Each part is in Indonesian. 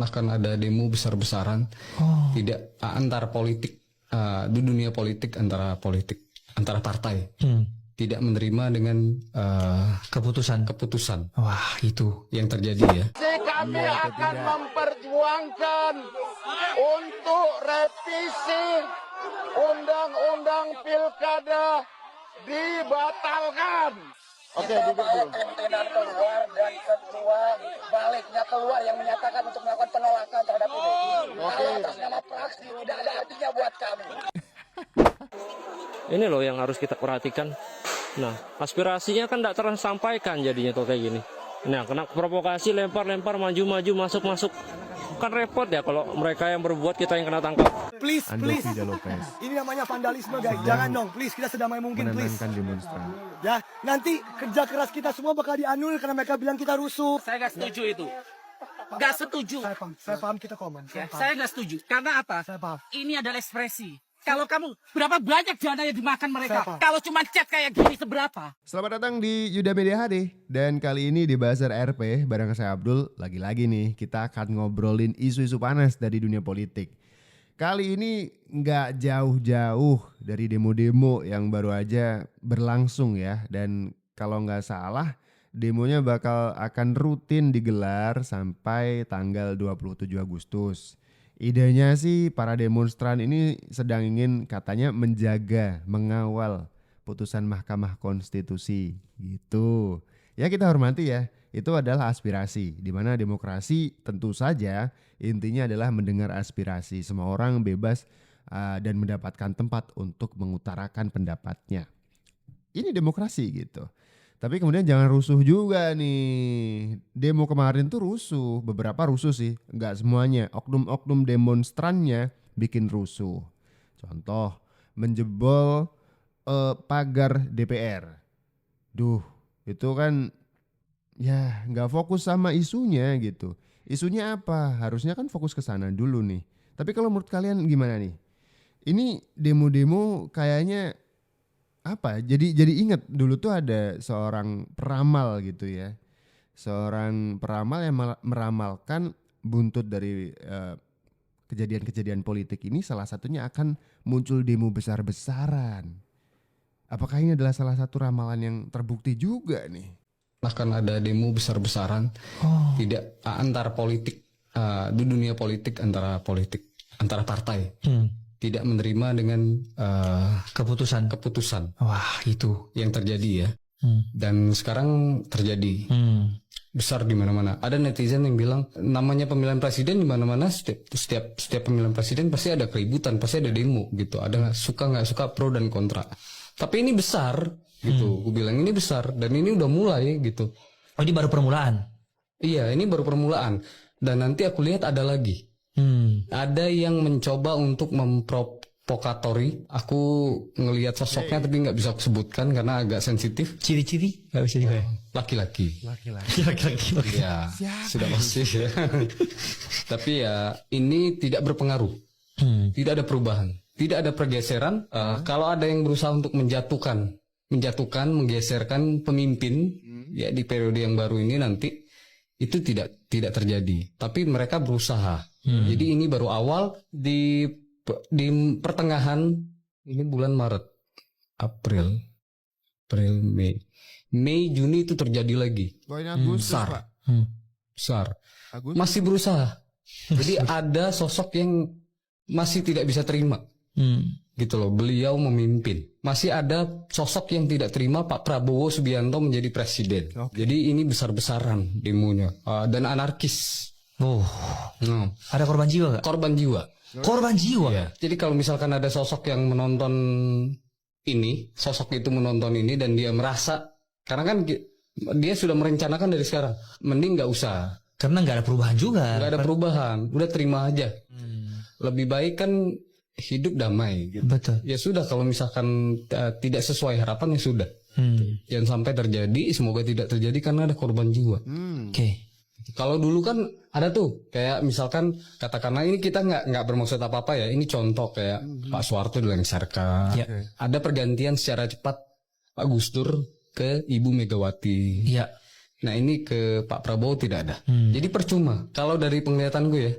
akan ada demo besar-besaran, tidak antar politik di dunia politik antara partai, tidak menerima dengan keputusan. Wah, itu yang terjadi ya. Kami akan memperjuangkan untuk revisi undang-undang pilkada dibatalkan. Oke, duduk dulu. Pimpinan keluar dan ketua baliknya keluar yang menyatakan untuk melakukan penolakan terhadap ini. Kalau atas nama praksi tidak ada artinya buat kami. Ini loh yang harus kita perhatikan. Nah, aspirasinya kan tidak tersampaikan jadinya tuh kayak gini. Nah, kena provokasi, lempar-lempar, maju-maju, masuk-masuk. Kan repot ya kalau mereka yang berbuat, kita yang kena tangkap. Please. Ini namanya vandalisme, guys. Jangan dong, please. Kita sedamai mungkin, please. Demonstran. Ya, nanti kerja keras kita semua bakal dianul karena mereka bilang kita rusuh. Saya nggak setuju itu. Nggak setuju. Saya paham kita komen. Saya nggak setuju. Karena apa? Saya paham. Ini adalah ekspresi. Kalau kamu, berapa banyak dana yang dimakan mereka? Saya paham. Kalau cuma chat kayak gini, seberapa? Selamat datang di Yuda Media HD. Dan kali ini di Buzzer RP bareng saya Abdul. Lagi-lagi nih kita akan ngobrolin isu-isu panas dari dunia politik. Kali ini nggak jauh-jauh dari demo-demo yang baru aja berlangsung ya. Dan kalau nggak salah demonya akan rutin digelar sampai tanggal 27 Agustus. Idenya sih para demonstran ini sedang ingin katanya mengawal putusan Mahkamah Konstitusi gitu. Ya kita hormati ya, itu adalah aspirasi. Di mana demokrasi tentu saja intinya adalah mendengar aspirasi. Semua orang bebas dan mendapatkan tempat untuk mengutarakan pendapatnya. Ini demokrasi gitu. Tapi kemudian jangan rusuh juga nih. Demo kemarin tuh rusuh, beberapa rusuh sih, enggak semuanya. Oknum-oknum demonstrannya bikin rusuh. Contoh, menjebol pagar DPR. Duh, itu kan ya enggak fokus sama isunya gitu. Isunya apa? Harusnya kan fokus ke sana dulu nih. Tapi kalau menurut kalian gimana nih? Ini demo-demo kayaknya apa? Jadi ingat dulu tuh ada seorang peramal gitu ya. Seorang peramal yang meramalkan buntut dari kejadian-kejadian politik ini salah satunya akan muncul demo besar-besaran. Apakah ini adalah salah satu ramalan yang terbukti juga nih? Akan ada demo besar-besaran, tidak antar politik di dunia politik antara partai. Tidak menerima dengan keputusan. Wah, itu yang terjadi ya. Dan sekarang terjadi besar di mana-mana. Ada netizen yang bilang namanya pemilihan presiden di mana-mana, setiap pemilihan presiden pasti ada keributan, pasti ada demo gitu. Ada nggak suka pro dan kontra. Tapi ini besar gitu. Gue bilang ini besar dan ini udah mulai gitu. Oh, ini baru permulaan. Iya, ini baru permulaan. Dan nanti aku lihat ada lagi. Ada yang mencoba untuk memprovokatori. Aku ngelihat sosoknya tapi nggak bisa aku sebutkan karena agak sensitif. Ciri-ciri nggak bisa juga. Laki-laki. Ya, sudah pasti ya. Tapi ya ini tidak berpengaruh. Tidak ada perubahan. Tidak ada pergeseran. Kalau ada yang berusaha untuk menggeserkan pemimpin ya di periode yang baru ini nanti itu tidak terjadi. Tapi mereka berusaha. Jadi ini baru awal di pertengahan ini bulan Maret, April, Mei, Juni itu terjadi lagi. Besar. Masih berusaha. Jadi ada sosok yang masih tidak bisa terima. Gitu loh, beliau memimpin. Masih ada sosok yang tidak terima Pak Prabowo Subianto menjadi presiden. Jadi ini besar-besaran demonya dan anarkis. Ada korban jiwa gak? Korban jiwa. Ya. Jadi kalau misalkan ada sosok yang menonton ini, sosok itu menonton ini dan dia merasa, karena kan dia sudah merencanakan dari sekarang, mending nggak usah. Karena nggak ada perubahan juga. Nggak ada perubahan, udah terima aja. Lebih baik kan hidup damai. Gitu. Betul. Ya sudah, kalau misalkan tidak sesuai harapan ya sudah. Jangan sampai terjadi, semoga tidak terjadi karena ada korban jiwa. Oke. Kalau dulu kan ada tuh kayak misalkan katakanlah ini kita nggak bermaksud apa-apa ya, ini contoh kayak Pak Soeharto dilengsarkan, ada pergantian secara cepat Pak Gus Dur ke Ibu Megawati, Nah ini ke Pak Prabowo tidak ada. Jadi percuma. Kalau dari penglihatan gue ya,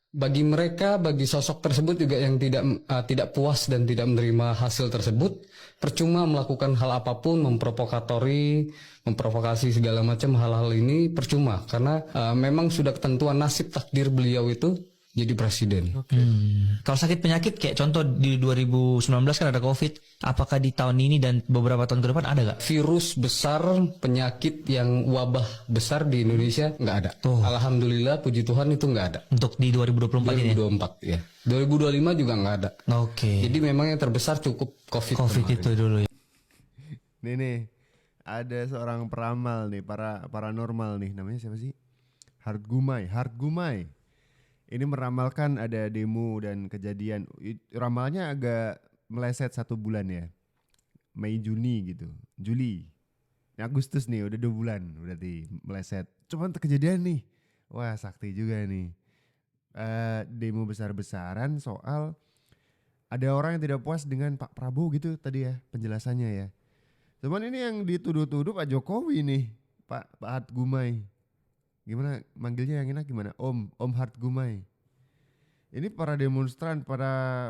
bagi mereka, bagi sosok tersebut juga yang tidak puas dan tidak menerima hasil tersebut, percuma melakukan hal apapun, memprovokasi segala macam hal-hal ini percuma. Karena memang sudah ketentuan nasib takdir beliau itu jadi presiden. Kalau sakit penyakit kayak contoh di 2019 kan ada COVID. Apakah di tahun ini dan beberapa tahun ke depan ada gak? Virus besar, penyakit yang wabah besar di Indonesia nggak ada. Alhamdulillah, puji Tuhan itu nggak ada. Untuk di 2024 ini? 2024 ya. 2025 juga nggak ada. Oke. Jadi memang yang terbesar cukup COVID kemarin. itu dulu ya. Nih, ada seorang peramal nih, paranormal nih, namanya siapa sih? Hart Gumai. Ini meramalkan ada demo dan kejadian. Ramalnya agak meleset 1 bulan ya. Mei Juni gitu. Juli. Ini Agustus nih udah 2 bulan berarti meleset. Cuman kejadian nih. Wah sakti juga nih. Demo besar-besaran soal ada orang yang tidak puas dengan Pak Prabowo gitu tadi ya penjelasannya ya. Cuman ini yang dituduh-tuduh Pak Jokowi nih. Pak Hart Gumai. Gimana manggilnya yang enak gimana? Om Hart Gumai. Ini para demonstran, para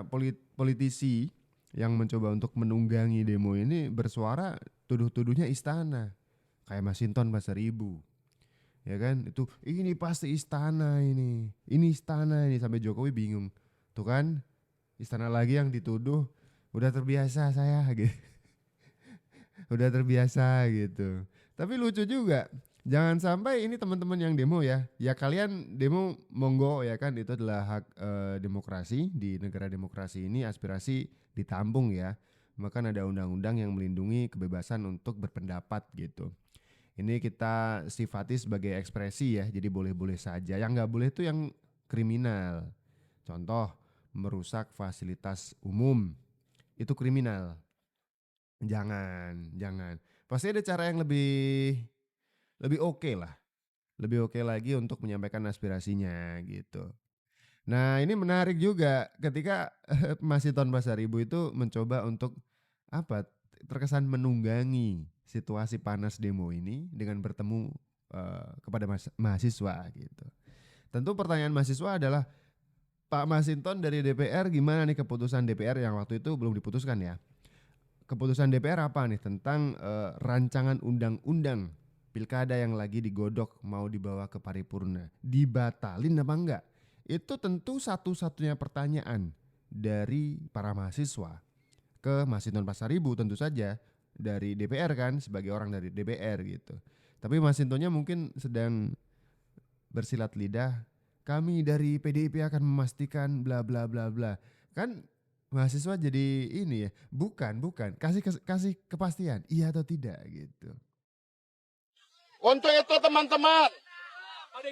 politisi yang mencoba untuk menunggangi demo ini bersuara tuduh-tuduhnya istana. Kayak Masinton Pasaribu. Ya kan? Itu ini pasti istana ini. Ini istana ini sampai Jokowi bingung. Tuh kan? Istana lagi yang dituduh udah terbiasa saya gitu. Udah terbiasa gitu. Tapi lucu juga. Jangan sampai ini teman-teman yang demo ya. Ya kalian demo monggo ya kan, itu adalah hak demokrasi. Di negara demokrasi ini aspirasi ditampung ya. Bahkan ada undang-undang yang melindungi kebebasan untuk berpendapat gitu. Ini kita sifati sebagai ekspresi ya. Jadi boleh-boleh saja. Yang nggak boleh itu yang kriminal. Contoh merusak fasilitas umum. Itu kriminal. Jangan. Pasti ada cara yang lebih oke lah. Lebih oke lagi untuk menyampaikan aspirasinya gitu. Nah ini menarik juga ketika Masinton Pasaribu itu mencoba untuk terkesan menunggangi situasi panas demo ini dengan bertemu kepada mahasiswa gitu. Tentu pertanyaan mahasiswa adalah, Pak Masinton dari DPR gimana nih keputusan DPR yang waktu itu belum diputuskan ya. Keputusan DPR apa nih tentang rancangan undang-undang pilkada yang lagi digodok mau dibawa ke paripurna, dibatalin apa enggak? Itu tentu satu-satunya pertanyaan dari para mahasiswa ke Masinton Pasaribu tentu saja dari DPR kan, sebagai orang dari DPR gitu. Tapi Masintonnya mungkin sedang bersilat lidah, kami dari PDIP akan memastikan bla bla bla bla. Kan mahasiswa jadi ini ya, bukan kasih kepastian iya atau tidak gitu. Untuk itu teman-teman, Pada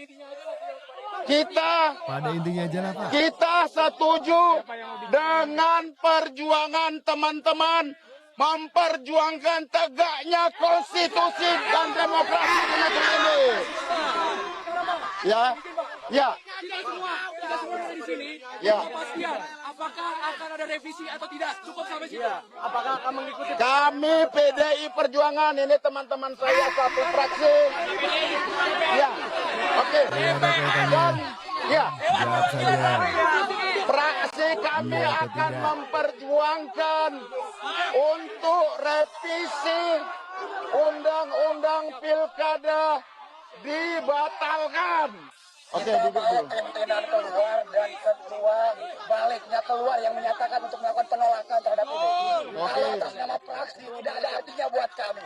intinya aja lah Pak. kita setuju dengan perjuangan teman-teman memperjuangkan tegaknya konstitusi dan demokrasi di negeri ini. Ya. Apakah akan ada revisi atau tidak? Cukup sampai situ. Apakah akan mengikuti? Kami PDI Perjuangan ini teman-teman saya satu fraksi. Ya, oke. Dan Jawab saja. fraksi kami Iya atau akan tidak? memperjuangkan untuk revisi undang-undang pilkada dibatalkan. Oke, duduk dulu. Pimpinan keluar dan ketua baliknya keluar yang menyatakan untuk melakukan penolakan terhadap ini. Kalau atas nama fraksi tidak ada artinya buat kami.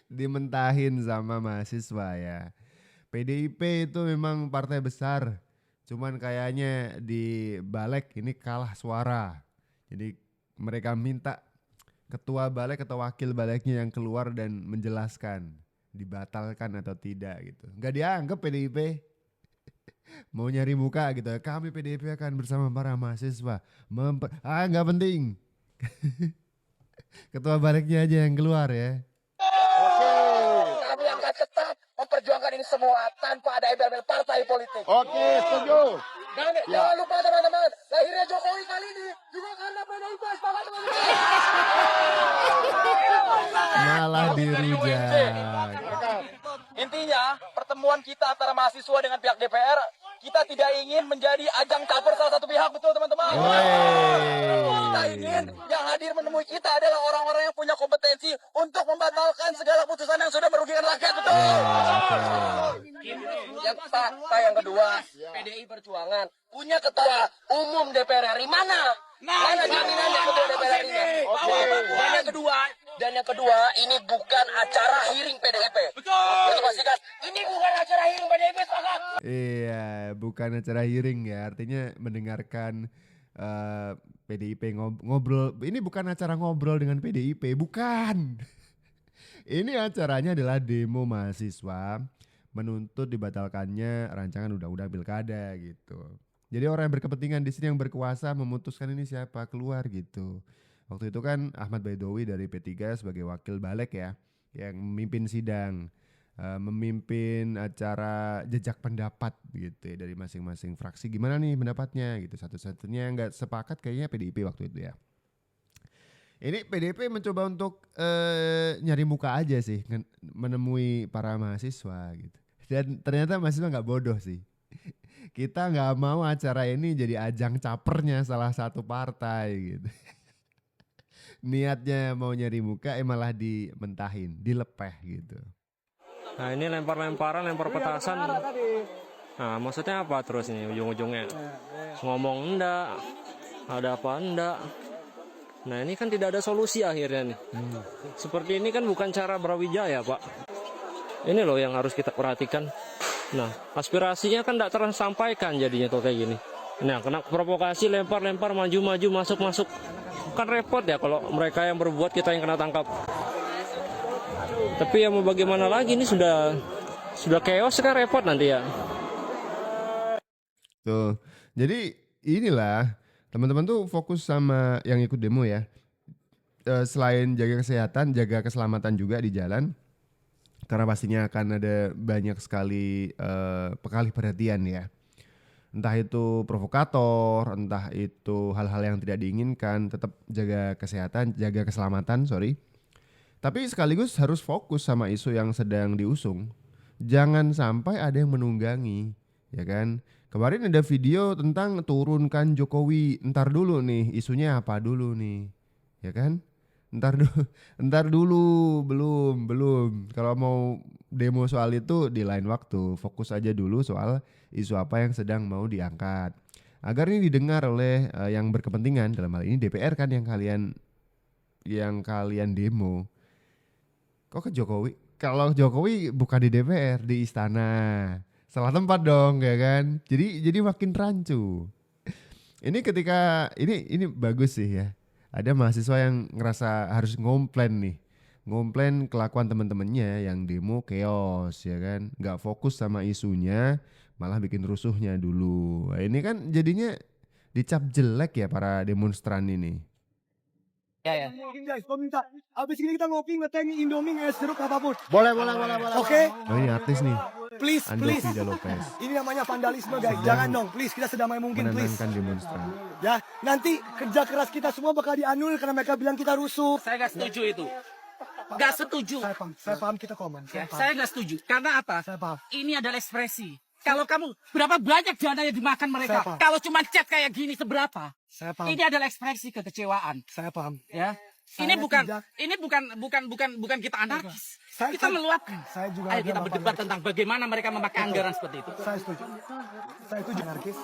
Dimentahin sama mahasiswa ya. PDIP itu memang partai besar. Cuman kayaknya di balik ini kalah suara. Jadi mereka minta ketua balik atau wakil baliknya yang keluar dan menjelaskan dibatalkan atau tidak gitu. Nggak dianggap PDIP. Mau nyari muka gitu. Kami PDIP akan bersama para mahasiswa. Nggak penting. Ketua baliknya aja yang keluar ya. Kami akan tetap memperjuangkan ini semua tanpa ada embel-embel partai politik. Oke, setuju. Dan jangan lupa teman-teman, lahirnya Jokowi kali ini juga karena PDIP. Semangat teman-teman. Malah dirujak. pertemuan kita antara mahasiswa dengan pihak DPR, kita tidak ingin menjadi ajang caper salah satu pihak, betul teman-teman? Kita ingin yang hadir menemui kita adalah orang-orang yang punya kompetensi untuk membatalkan segala putusan yang sudah merugikan rakyat, betul? Yang fakta yang kedua, PDI Perjuangan punya ketua umum DPR RI mana? Mana jaminannya ketua DPR RI-nya? Dan yang kedua, ini bukan acara hearing PDIP. Betul. Untuk pastikan, ini bukan acara hearing PDIP, sepakat? Iya, bukan acara hearing ya. Artinya mendengarkan PDIP ngobrol. Ini bukan acara ngobrol dengan PDIP, bukan. Ini acaranya adalah demo mahasiswa menuntut dibatalkannya rancangan undang-undang pilkada gitu. Jadi orang yang berkepentingan di sini yang berkuasa memutuskan ini siapa keluar gitu. Waktu itu kan Ahmad Baidowi dari P3 sebagai wakil balik ya, yang memimpin sidang, memimpin acara jejak pendapat gitu ya, dari masing-masing fraksi. Gimana nih pendapatnya gitu. Satu-satunya yang nggak sepakat kayaknya PDIP waktu itu ya. Ini PDIP mencoba untuk nyari muka aja sih, menemui para mahasiswa gitu. Dan ternyata mahasiswa nggak bodoh sih. Kita nggak mau acara ini jadi ajang capernya salah satu partai gitu. Niatnya mau nyari muka malah dimentahin, dilepeh gitu. Nah ini lempar-lemparan, lempar petasan. Nah maksudnya apa terus nih ujung-ujungnya? Ngomong enggak, ada apa enggak. Nah ini kan tidak ada solusi akhirnya nih. Seperti ini kan bukan cara Brawijaya Pak. Ini loh yang harus kita perhatikan. Nah aspirasinya kan tidak tersampaikan jadinya tuh kayak gini. Nah kena provokasi, lempar-lempar, maju-maju, masuk-masuk. Kan repot ya kalau mereka yang berbuat kita yang kena tangkap. Tapi ya mau bagaimana lagi, ini sudah chaos kan, repot nanti ya. Tuh, jadi inilah teman-teman tuh fokus sama yang ikut demo ya. Selain jaga kesehatan, jaga keselamatan juga di jalan. Karena pastinya akan ada banyak sekali pengalih perhatian ya. Entah itu provokator, entah itu hal-hal yang tidak diinginkan, tetap jaga kesehatan, jaga keselamatan, Tapi sekaligus harus fokus sama isu yang sedang diusung. Jangan sampai ada yang menunggangi, ya kan? Kemarin ada video tentang turunkan Jokowi, entar dulu nih, isunya apa dulu nih, ya kan? Entar dulu, belum. Kalau mau demo soal itu di lain waktu, fokus aja dulu soal isu apa yang sedang mau diangkat. Agar ini didengar oleh yang berkepentingan, dalam hal ini DPR kan yang kalian demo. Kok ke Jokowi? Kalau Jokowi bukan di DPR, di istana. Salah tempat dong, ya kan? Jadi makin rancu. Ini ketika ini bagus sih ya. Ada mahasiswa yang ngerasa harus ngomplain kelakuan teman-temannya yang demo chaos, ya kan? Nggak fokus sama isunya, malah bikin rusuhnya dulu. Nah, ini kan jadinya dicap jelek ya para demonstran ini. Ya. Guys, gua minta abis ini kita ngopi ngeteng Indomie es jeruk apapun. Boleh. Oke? Oh ini artis nih, Please. Andovida Lopez, Ini namanya vandalisme guys. Jangan dong, please. Kita sedamai mungkin, please. menenangkan demonstran. Ya, nanti kerja keras kita semua bakal dianul karena mereka bilang kita rusuh. Saya nggak setuju itu. Nggak setuju. Saya paham kita komen. Saya nggak setuju. Karena apa? Saya paham. Ini adalah ekspresi. Kalau kamu berapa banyak dana yang dimakan mereka? Saya paham. Kalau cuma chat kayak gini seberapa? Saya paham. Ini adalah ekspresi kekecewaan. Saya paham. Ya. Saya Ini bukan tidak- kita anarkis. Saya- Kita saya- meluapkan. saya juga Ayo ada kita bapak berdebat anarkis. tentang bagaimana mereka memakai anggaran seperti itu. Saya setuju. Saya setuju anarkis.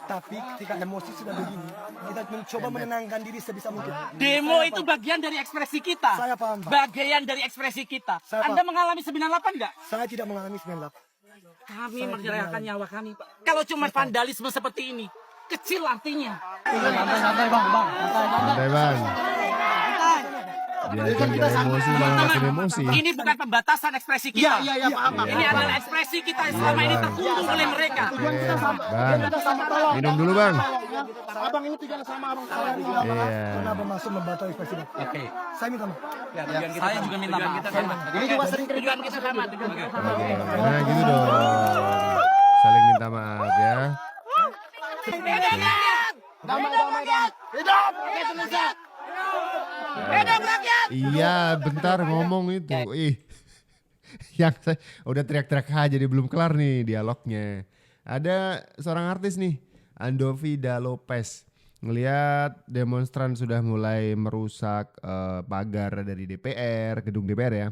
Tapi ketika emosi sudah begini, kita mencoba menenangkan diri sebisa mungkin. Demo itu bagian dari ekspresi kita. Saya paham, Pak. Bagian dari ekspresi kita. Saya Anda paham. mengalami 98 enggak? Saya tidak mengalami 98. Kami menyerahkan nyawa kami, Pak. Kalau cuma vandalisme seperti ini, kecil artinya. Santai bang. Santai bang. Diajak nggak emosi malah makin emosi. Ini bukan pembatasan ekspresi kita. Iya, paham. Ini adalah ekspresi kita yang selama ini terkurung oleh mereka. Bang, minum dulu bang. Abang ini tujuan sama abang. Iya. Kenapa masuk membatasi ekspresi bang? Oke. Saya minta maaf. Saya juga minta maaf. Ini juga sering Tujuan kita sama. Nah gitu dong. Saling minta maaf ya. Iya, bentar ngomong itu. Udah teriak-teriak aja jadi belum kelar nih dialognya. Ada seorang artis nih, Andovi Da Lopez. Ngelihat demonstran sudah mulai merusak pagar dari DPR, gedung DPR ya.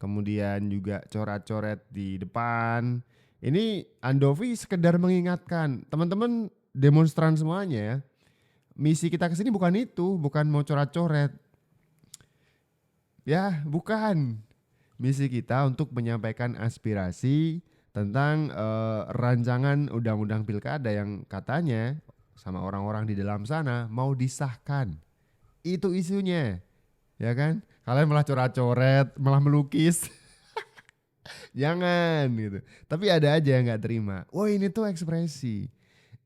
Kemudian juga coret-coret di depan. Ini Andovi sekedar mengingatkan teman-teman demonstran semuanya ya. Misi kita kesini bukan itu, bukan mau coret-coret. Ya, bukan. Misi kita untuk menyampaikan aspirasi tentang rancangan undang-undang pilkada yang katanya sama orang-orang di dalam sana mau disahkan. Itu isunya. Ya kan? Kalian malah coret-coret, malah melukis. Jangan gitu. Tapi ada aja yang gak terima. Wah, ini tuh ekspresi.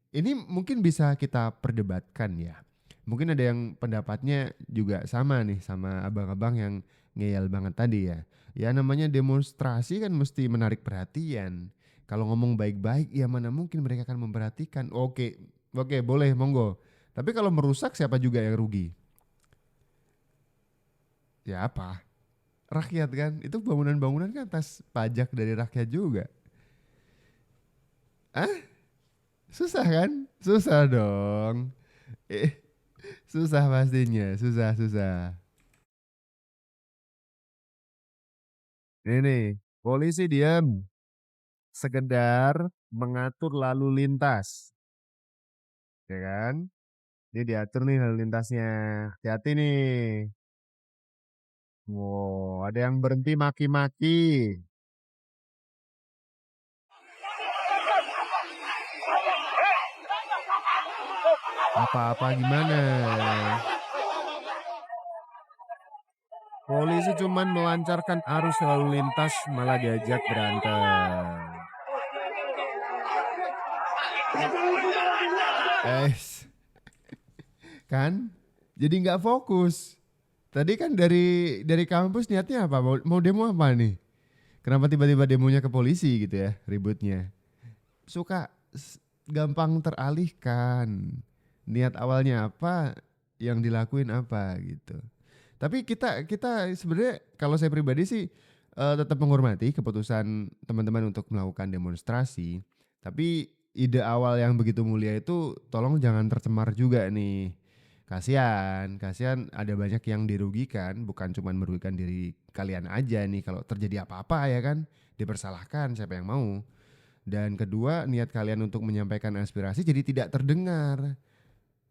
Ini mungkin bisa kita perdebatkan ya. Mungkin ada yang pendapatnya juga sama nih sama abang-abang yang ngeyel banget tadi ya. Ya namanya demonstrasi kan mesti menarik perhatian. Kalau ngomong baik-baik ya mana mungkin mereka akan memperhatikan. Oke boleh monggo. Tapi kalau merusak siapa juga yang rugi? Ya apa? Rakyat kan. Itu bangunan-bangunan kan atas pajak dari rakyat juga. Susah kan? Susah dong. Susah pastinya. Susah. Ini polisi diam. Sekedar mengatur lalu lintas. Ya kan? Ini diatur nih lalu lintasnya. Hati-hati nih. Wow, ada yang berhenti maki-maki. Apa-apa gimana? Polisi cuman melancarkan arus lalu lintas malah diajak berantem. Kan? Jadi nggak fokus. Tadi kan dari kampus niatnya apa? Mau demo apa nih? Kenapa tiba-tiba demonya ke polisi gitu ya ributnya? Suka gampang teralihkan. Niat awalnya apa, yang dilakuin apa gitu. Tapi kita sebenarnya kalau saya pribadi sih tetap menghormati keputusan teman-teman untuk melakukan demonstrasi. Tapi ide awal yang begitu mulia itu tolong jangan tercemar juga nih. Kasihan ada banyak yang dirugikan, bukan cuma merugikan diri kalian aja nih kalau terjadi apa-apa ya kan, dipersalahkan siapa yang mau. Dan kedua, niat kalian untuk menyampaikan aspirasi jadi tidak terdengar.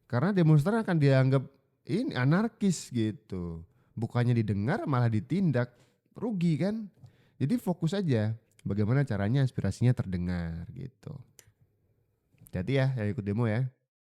Karena demonstran akan dianggap ini anarkis gitu. Bukannya didengar malah ditindak, rugi kan. Jadi fokus aja bagaimana caranya aspirasinya terdengar gitu. Hati-hati ya yang ikut demo ya.